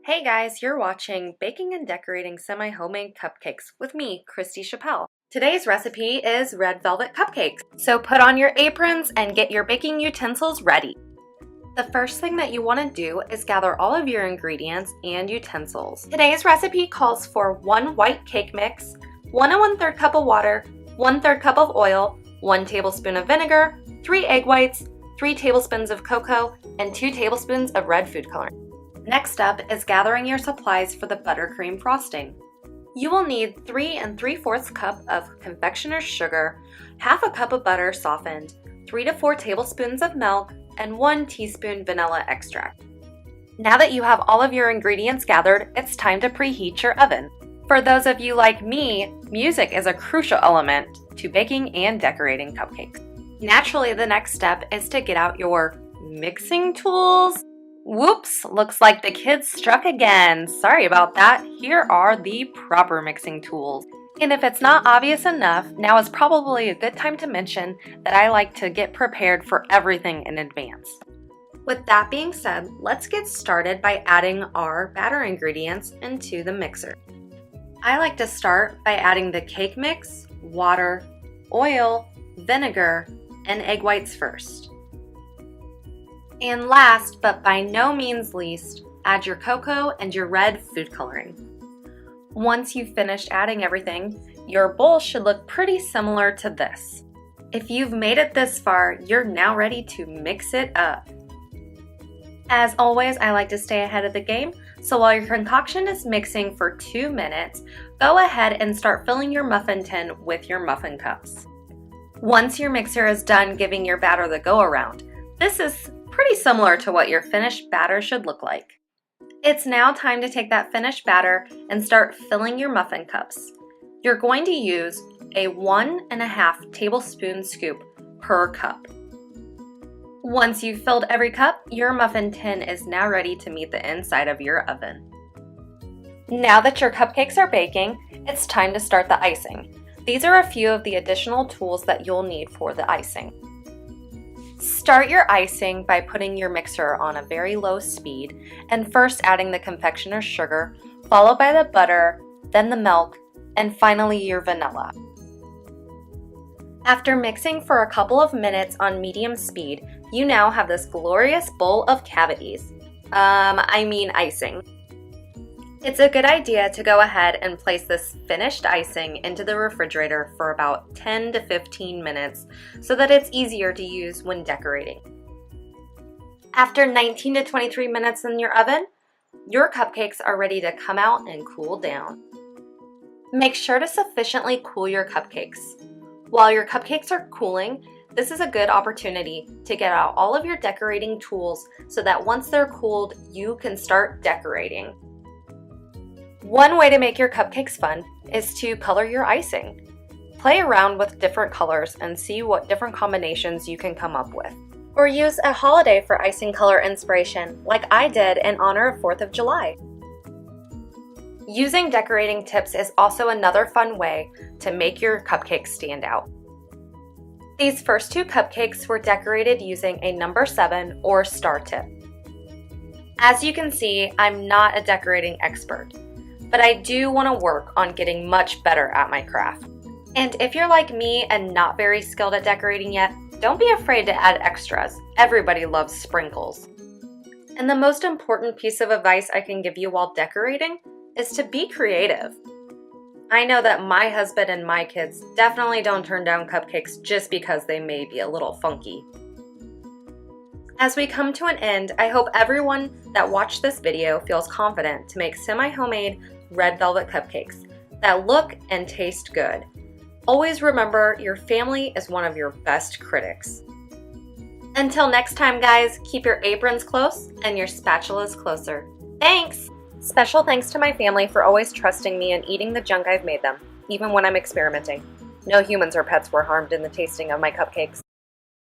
Hey guys, you're watching Baking and Decorating Semi-Homemade Cupcakes with me, Christy Chappelle. Today's recipe is red velvet cupcakes, so put on your aprons and get your baking utensils ready. The first thing that you want to do is gather all of your ingredients and utensils. Today's recipe calls for 1 white cake mix, 1 1/3 cup of water, 1/3 cup of oil, 1 tablespoon of vinegar, 3 egg whites, 3 tablespoons of cocoa, and 2 tablespoons of red food coloring. Next up is gathering your supplies for the buttercream frosting. You will need 3 3/4 cup of confectioner's sugar, half a cup of butter softened, 3 to 4 tablespoons of milk, and 1 teaspoon vanilla extract. Now that you have all of your ingredients gathered, it's time to preheat your oven. For those of you like me, music is a crucial element to baking and decorating cupcakes. Naturally, the next step is to get out your mixing tools. Whoops, looks like the kids struck again. Sorry about that. Here are the proper mixing tools. And if it's not obvious enough, now is probably a good time to mention that I like to get prepared for everything in advance. With that being said, let's get started by adding our batter ingredients into the mixer. I like to start by adding the cake mix, water, oil, vinegar, and egg whites first. And last, but by no means least, add your cocoa and your red food coloring. Once you've finished adding everything, your bowl should look pretty similar to this. If you've made it this far, you're now ready to mix it up. As always, I like to stay ahead of the game, so while your concoction is mixing for 2 minutes, go ahead and start filling your muffin tin with your muffin cups. Once your mixer is done giving your batter the go-around, this is pretty similar to what your finished batter should look like. It's now time to take that finished batter and start filling your muffin cups. You're going to use a 1½ tablespoon scoop per cup. Once you've filled every cup, your muffin tin is now ready to meet the inside of your oven. Now that your cupcakes are baking, it's time to start the icing. These are a few of the additional tools that you'll need for the icing. Start your icing by putting your mixer on a very low speed and first adding the confectioner's sugar, followed by the butter, then the milk, and finally your vanilla. After mixing for a couple of minutes on medium speed, you now have this glorious bowl of cavities. Icing. It's a good idea to go ahead and place this finished icing into the refrigerator for about 10 to 15 minutes so that it's easier to use when decorating. After 19 to 23 minutes in your oven, your cupcakes are ready to come out and cool down. Make sure to sufficiently cool your cupcakes. While your cupcakes are cooling, this is a good opportunity to get out all of your decorating tools so that once they're cooled, you can start decorating. One way to make your cupcakes fun is to color your icing. Play around with different colors and see what different combinations you can come up with. Or use a holiday for icing color inspiration, like I did in honor of 4th of July. Using decorating tips is also another fun way to make your cupcakes stand out. These first 2 cupcakes were decorated using a number 7 or star tip. As you can see, I'm not a decorating expert, but I do want to work on getting much better at my craft. And if you're like me and not very skilled at decorating yet, don't be afraid to add extras. Everybody loves sprinkles. And the most important piece of advice I can give you while decorating is to be creative. I know that my husband and my kids definitely don't turn down cupcakes just because they may be a little funky. As we come to an end, I hope everyone that watched this video feels confident to make semi-homemade red velvet cupcakes that look and taste good. Always remember, your family is one of your best critics. Until next time, guys, keep your aprons close and your spatulas closer. Thanks! Special thanks to my family for always trusting me and eating the junk I've made them, even when I'm experimenting. No humans or pets were harmed in the tasting of my cupcakes.